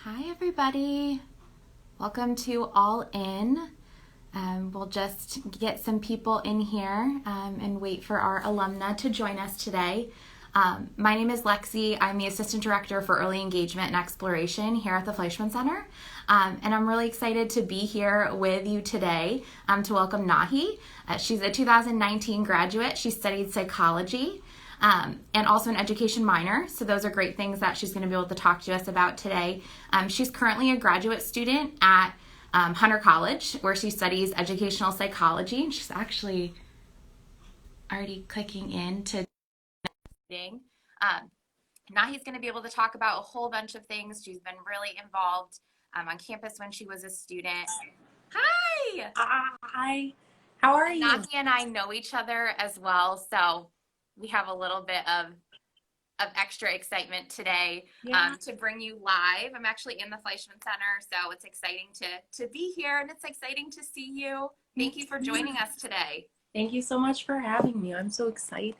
Hi, everybody. Welcome to All In. We'll just get some people in here and wait for our alumna to join us today. My name is Lexi. I'm the Assistant Director for Early Engagement and Exploration here at the Fleischman Center. And I'm really excited to be here with you today to welcome Nahi. She's a 2019 graduate. She studied psychology. And also an education minor. So those are great things that she's going to be able to talk to us about today. She's currently a graduate student at Hunter College, where she studies educational psychology. She's actually already clicking in to Nahi's going to be able to talk about a whole bunch of things. She's been really involved on campus when she was a student. Hi! Hi, how are you? Nahi and I know each other as well, so we have a little bit of extra excitement today Yeah, to bring you live. I'm actually in the Fleischman Center, so it's exciting to be here and it's exciting to see you. me Thank you for too. joining us today. Thank you so much for having me. I'm so excited.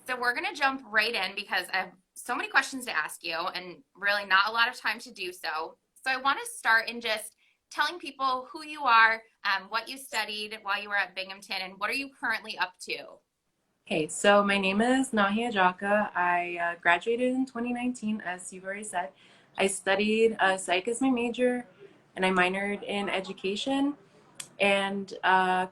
So we're going to jump right in because I have so many questions to ask you and really not a lot of time to do so. So I want to start in just telling people who you are, what you studied while you were at Binghamton, and what are you currently up to? Okay, so my name is Nahi Ajaka. I graduated in 2019, as you've already said. I studied psych as my major, and I minored in education. And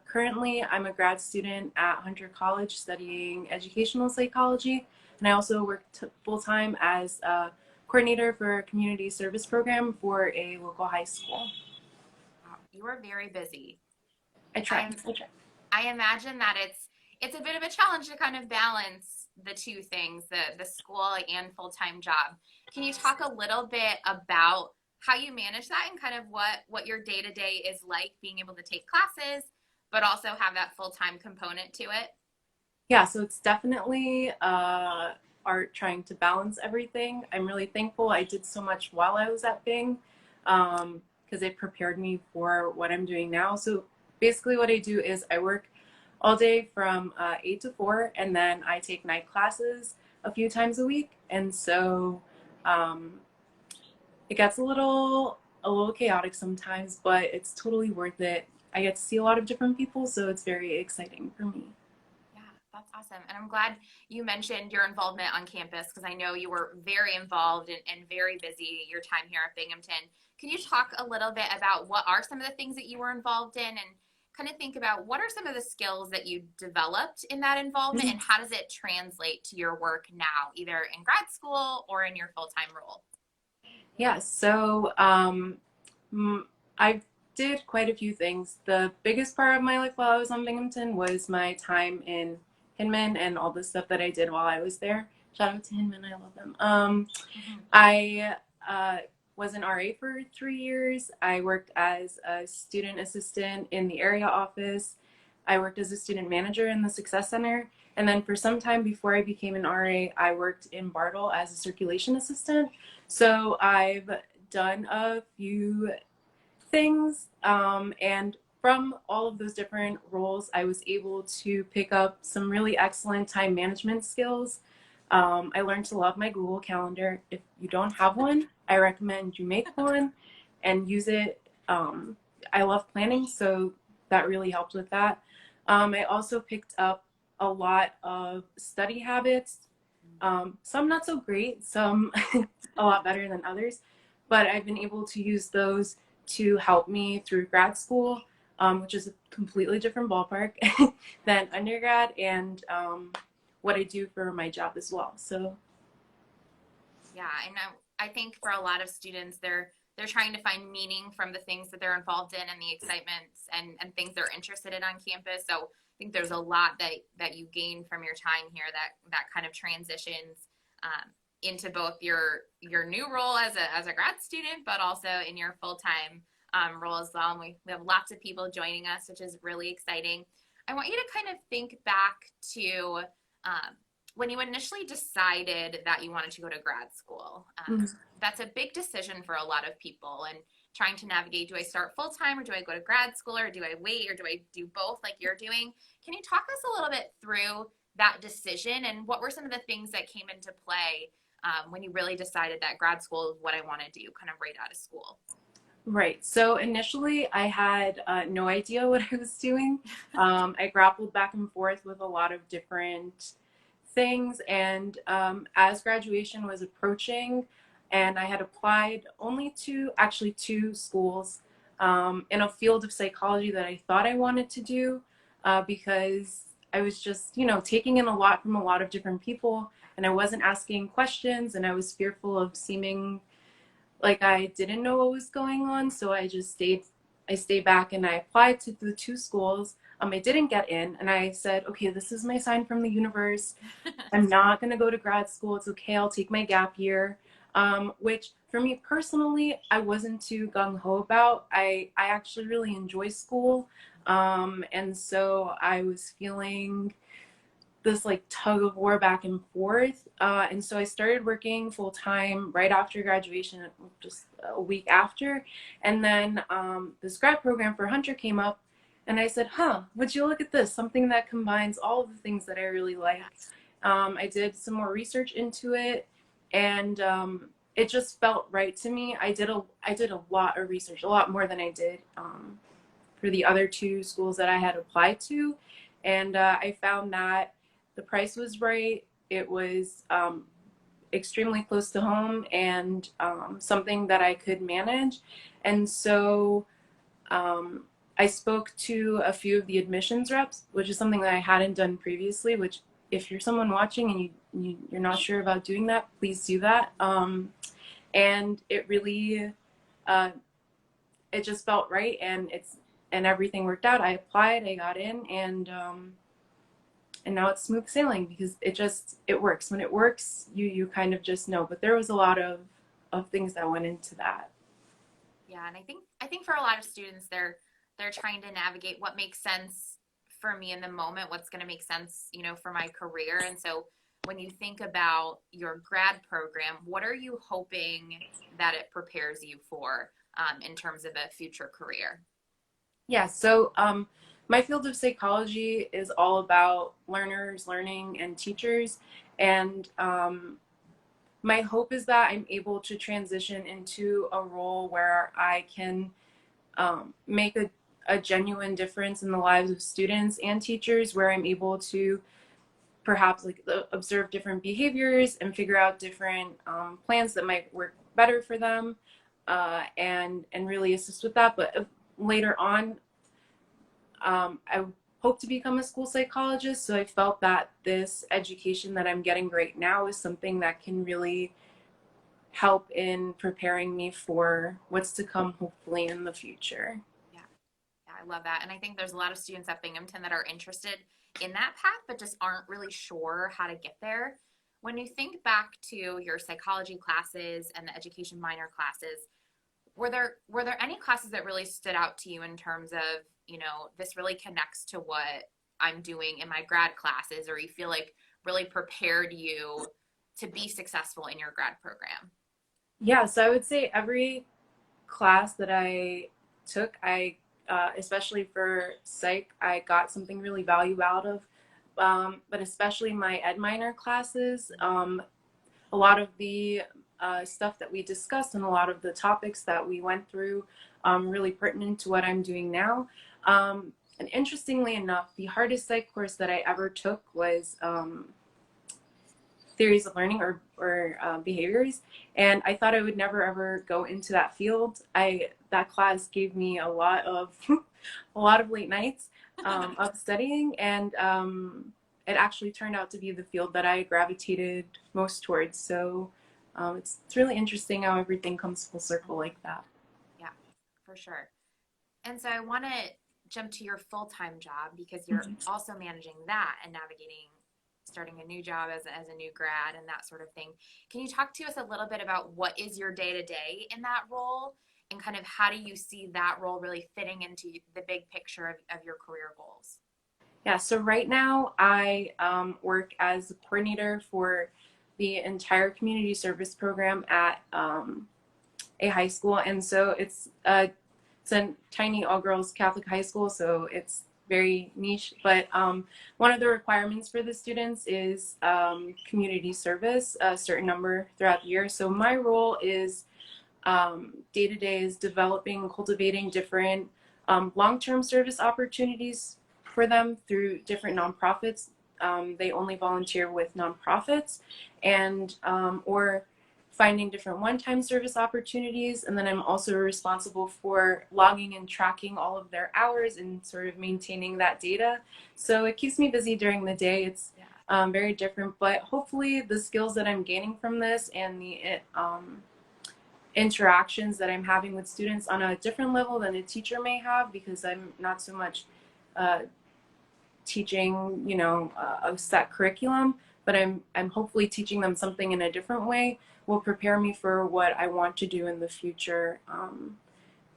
currently, I'm a grad student at Hunter College studying educational psychology. And I also work full-time as a coordinator for a community service program for a local high school. Wow, you are very busy. I try. I'm I try. I imagine that it's a bit of a challenge to kind of balance the two things, the school and full-time job. Can you talk a little bit about how you manage that and kind of what your day-to-day is like being able to take classes, but also have that full-time component to it? Yeah, so it's definitely art trying to balance everything. I'm really thankful I did so much while I was at Bing because it prepared me for what I'm doing now. So basically, what I do is I work all day from 8 to 4, and then I take night classes a few times a week. And so um, it gets a little chaotic sometimes, but it's totally worth it. I get to see a lot of different people, so it's very exciting for me. Yeah, that's awesome. And I'm glad you mentioned your involvement on campus because I know you were very involved and very busy your time here at Binghamton. Can you talk a little bit about what are some of the things that you were involved in and kind of think about what are some of the skills that you developed in that involvement and how does it translate to your work now, either in grad school or in your full-time role? Yeah, so I did quite a few things. The biggest part of my life while I was on Binghamton was my time in Hinman and all the stuff that I did while I was there. Shout out to Hinman, I love them. Mhm. I was an RA for 3 years. I worked as a student assistant in the area office. I worked as a student manager in the Success Center. And then for some time before I became an RA, I worked in Bartle as a circulation assistant. So I've done a few things. And from all of those different roles, I was able to pick up some really excellent time management skills. I learned to love my Google Calendar. If you don't have one, I recommend you make one and use it. I love planning, so that really helped with that. I also picked up a lot of study habits, some not so great, some a lot better than others, but I've been able to use those to help me through grad school, which is a completely different ballpark than undergrad, and what I do for my job as well. So, Yeah, and I think for a lot of students, they're trying to find meaning from the things that they're involved in and the excitements and things they're interested in on campus. So I think there's a lot that you gain from your time here that kind of transitions into both your new role as a grad student, but also in your full time role as well. And we have lots of people joining us, which is really exciting. I want you to kind of think back to um, when you initially decided that you wanted to go to grad school. mm, That's a big decision for a lot of people and trying to navigate, do I start full time or do I go to grad school or do I wait or do I do both like you're doing? Can you talk us a little bit through that decision and what were some of the things that came into play when you really decided that grad school is what I want to do kind of right out of school? Right. So initially, I had no idea what I was doing. I grappled back and forth with a lot of different things. And as graduation was approaching, and I had applied only to actually two schools in a field of psychology that I thought I wanted to do because I was just, taking in a lot from a lot of different people, and I wasn't asking questions, and I was fearful of seeming like I didn't know what was going on. So I stayed back and I applied to the two schools. I didn't get in, and I said, okay, this is my sign from the universe. I'm not going to go to grad school. It's okay. I'll take my gap year. Which for me personally, I wasn't too gung ho about. I actually really enjoy school. And so I was feeling this like tug of war back and forth. And so I started working full time right after graduation, just a week after. And then this grad program for Hunter came up, and I said, would you look at this? Something that combines all of the things that I really like. I did some more research into it, and it just felt right to me. I did a lot of research, a lot more than I did for the other two schools that I had applied to. And I found that the price was right. It was extremely close to home, and something that I could manage. And so I spoke to a few of the admissions reps, which is something that I hadn't done previously, which if you're someone watching and you're not sure about doing that, please do that. And it really, it just felt right, and everything worked out. I applied, I got in, and now it's smooth sailing because it works. When it works, you kind of just know. But there was a lot of things that went into that. Yeah, and I think for a lot of students, they're trying to navigate what makes sense for me in the moment, what's going to make sense, for my career. And so when you think about your grad program, what are you hoping that it prepares you for in terms of a future career? Yeah, so my field of psychology is all about learners, learning, and teachers. And my hope is that I'm able to transition into a role where I can make a genuine difference in the lives of students and teachers, where I'm able to perhaps like observe different behaviors and figure out different plans that might work better for them, and really assist with that. But later on, I hope to become a school psychologist. So I felt that this education that I'm getting right now is something that can really help in preparing me for what's to come, hopefully, in the future. Yeah, yeah, I love that. And I think there's a lot of students at Binghamton that are interested in that path, but just aren't really sure how to get there. When you think back to your psychology classes and the education minor classes, were there any classes that really stood out to you in terms of, this really connects to what I'm doing in my grad classes, or you feel like really prepared you to be successful in your grad program? Yeah, so I would say every class that I took, especially for psych, I got something really valuable out of. But especially my ed minor classes, a lot of the stuff that we discussed and a lot of the topics that we went through really pertinent to what I'm doing now. And interestingly enough, the hardest psych course that I ever took was theories of learning or behaviors, and I thought I would never ever go into that field. That class gave me a lot of a lot of late nights of studying, and it actually turned out to be the field that I gravitated most towards. So it's really interesting how everything comes full circle like that. Yeah, for sure. And so I want to jump to your full-time job because you're also managing that and navigating starting a new job as a new grad and that sort of thing. Can you talk to us a little bit about what is your day-to-day in that role, and kind of how do you see that role really fitting into the big picture of your career goals? Yeah, so right now I work as a coordinator for the entire community service program at a high school. And so it's a tiny all girls Catholic high school. So it's very niche. But one of the requirements for the students is community service, a certain number throughout the year. So my role is day to day is developing and cultivating different long-term service opportunities for them through different nonprofits. They only volunteer with nonprofits, and or finding different one-time service opportunities. And then I'm also responsible for logging and tracking all of their hours and sort of maintaining that data. So it keeps me busy during the day. It's very different, but hopefully the skills that I'm gaining from this and the interactions that I'm having with students on a different level than a teacher may have, because I'm not so much teaching, a set curriculum, but I'm hopefully teaching them something in a different way will prepare me for what I want to do in the future.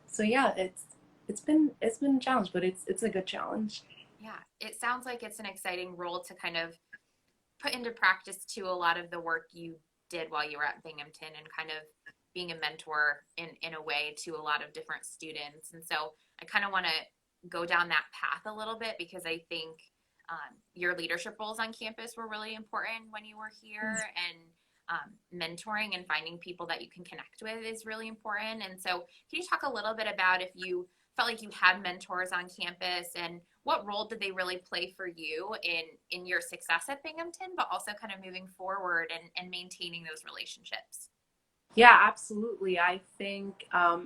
So yeah, it's been a challenge, but it's a good challenge. Yeah, it sounds like it's an exciting role to kind of put into practice too a lot of the work you did while you were at Binghamton, and kind of being a mentor in a way to a lot of different students. And so I kind of want to go down that path a little bit, because I think your leadership roles on campus were really important when you were here, and mentoring and finding people that you can connect with is really important. And so can you talk a little bit about if you felt like you had mentors on campus, and what role did they really play for you in your success at Binghamton, but also kind of moving forward and maintaining those relationships? Yeah, absolutely. I think I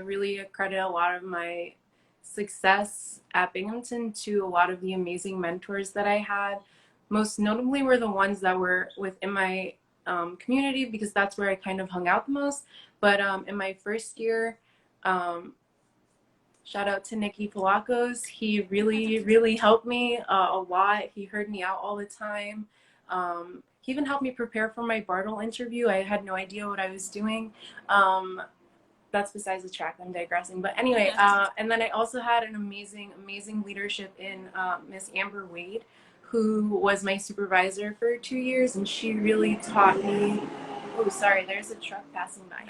really credit a lot of my success at Binghamton to a lot of the amazing mentors that I had. Most notably were the ones that were within my community, because that's where I kind of hung out the most. But in my first year, shout out to Nikki Palakos. He really, really helped me a lot. He heard me out all the time. He even helped me prepare for my Bartle interview. I had no idea what I was doing. That's besides the track. I'm digressing. But anyway, and then I also had an amazing, amazing leadership in Miss Amber Wade, who was my supervisor for 2 years, and she really taught me. Oh, sorry, there's a truck passing by.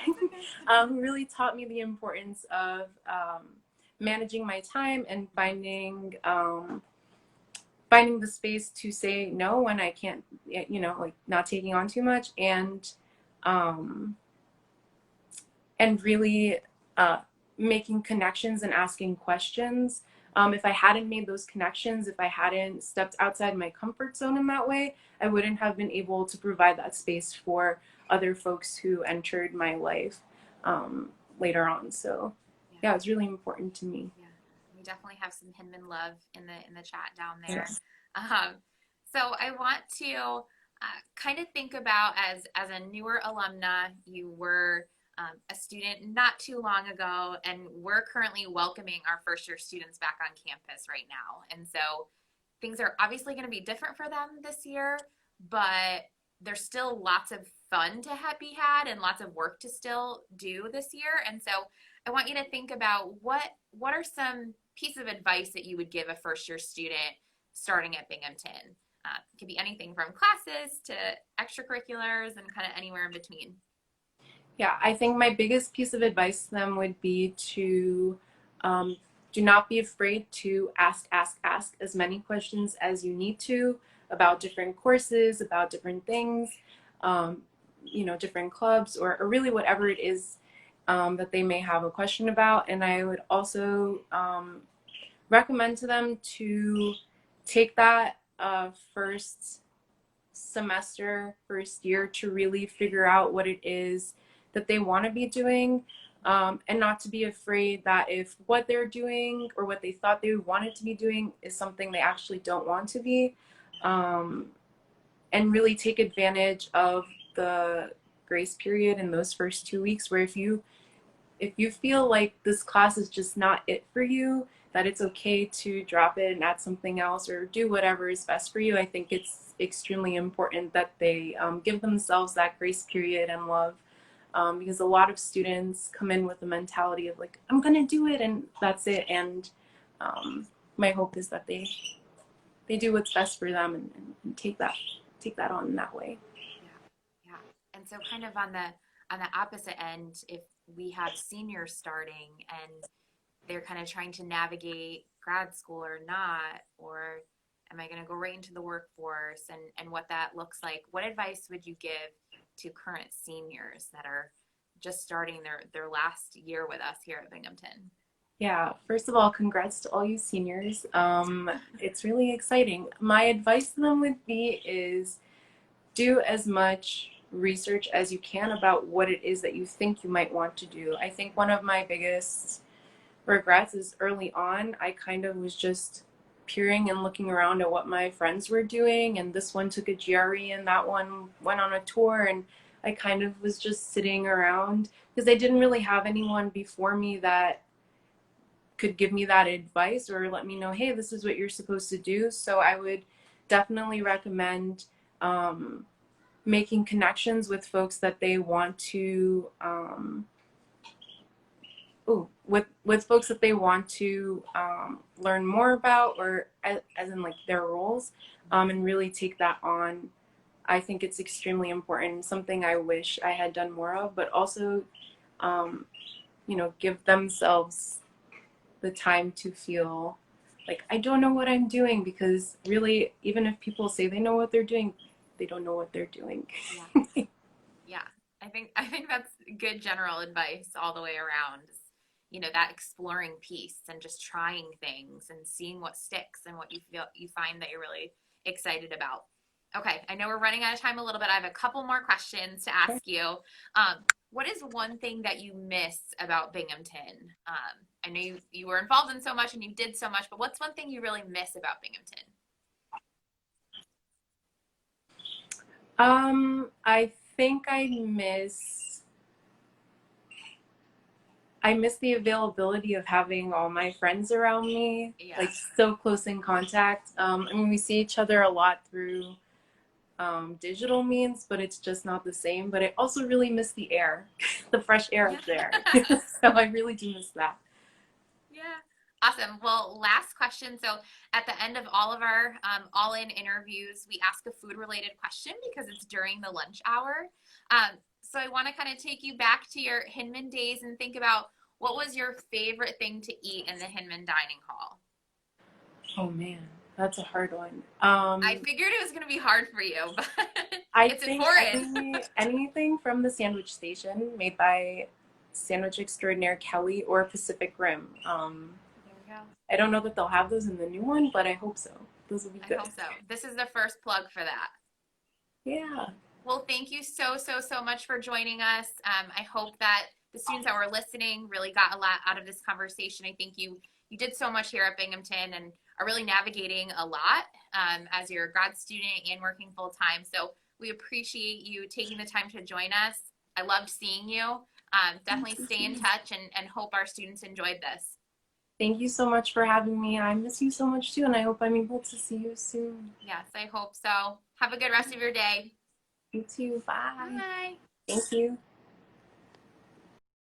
Who really taught me the importance of managing my time and finding the space to say no when I can't, like not taking on too much, um, and really making connections and asking questions. If I hadn't made those connections, if I hadn't stepped outside my comfort zone in that way, I wouldn't have been able to provide that space for other folks who entered my life later on. So yeah, it's really important to me. Yeah, we definitely have some Hinman love in the chat down there. Yes. Um, so I want to kind of think about, as a newer alumna, you were a student not too long ago, and we're currently welcoming our first year students back on campus right now. And so things are obviously going to be different for them this year, but there's still lots of fun to be had and lots of work to still do this year. And so I want you to think about what are some pieces of advice that you would give a first year student starting at Binghamton. It could be anything from classes to extracurriculars and kind of anywhere in between. Yeah, I think my biggest piece of advice to them would be to do not be afraid to ask as many questions as you need to about different courses, about different things, different clubs, or really whatever it is that they may have a question about. And I would also recommend to them to take that first semester, first year, to really figure out what it is that they want to be doing, and not to be afraid that if what they're doing or what they thought they wanted to be doing is something they actually don't want to be, and really take advantage of the grace period in those first 2 weeks, where if you feel like this class is just not it for you, that it's okay to drop it and add something else or do whatever is best for you. I think it's extremely important that they give themselves that grace period and love, because a lot of students come in with the mentality of like, I'm gonna do it and that's it. And my hope is that they do what's best for them, and take that on in that way. Yeah, yeah. And so kind of on the opposite end, if we have seniors starting and they're kind of trying to navigate grad school or not, or am I going to go right into the workforce, and what that looks like? What advice would you give to current seniors that are just starting their last year with us here at Binghamton? Yeah, first of all, congrats to all you seniors. It's really exciting. My advice to them would be is do as much research as you can about what it is that you think you might want to do. I think one of my biggest regrets is early on, I kind of was just peering and looking around at what my friends were doing, and this one took a GRE and that one went on a tour, and I kind of was just sitting around because I didn't really have anyone before me that could give me that advice or let me know, hey, this is what you're supposed to do. So I would definitely recommend making connections with folks that they want to with folks that they want to learn more about, or as in like their roles, and really take that on. I think it's extremely important, something I wish I had done more of, but also give themselves the time to feel like I don't know what I'm doing, because really, even if people say they know what they're doing, they don't know what they're doing. Yeah. Yeah. I think that's good general advice all the way around. That exploring piece and just trying things and seeing what sticks and what you find that you're really excited about. Okay, I know we're running out of time a little bit. I have a couple more questions to ask you. What is one thing that you miss about Binghamton? I know you were involved in so much and you did so much, but what's one thing you really miss about Binghamton? I think I miss the availability of having all my friends around me, Yeah. like so close in contact. I mean, we see each other a lot through digital means, but it's just not the same. But I also really miss the air, the fresh air up there. So I really do miss that. Yeah. Awesome. Well, last question. So at the end of all of our all-in interviews, we ask a food-related question because it's during the lunch hour. So I want to kind of take you back to your Hinman days and think about what was your favorite thing to eat in the Hinman dining hall? Oh man, that's a hard one. I figured it was going to be hard for you, but I it's think important. anything from the sandwich station made by sandwich extraordinaire Kelly or Pacific Rim. There we go. I don't know that they'll have those in the new one, but I hope so. Those will be good. I hope so. This is the first plug for that. Yeah. Well, thank you so much for joining us. I hope that the students that were listening really got a lot out of this conversation. I think you did so much here at Binghamton and are really navigating a lot as you're a grad student and working full time. So we appreciate you taking the time to join us. I loved seeing you. Definitely stay in touch and hope our students enjoyed this. Thank you so much for having me. I miss you so much too, and I hope I'm able to see you soon. Yes, I hope so. Have a good rest of your day. You too. Bye. Bye. Thank you.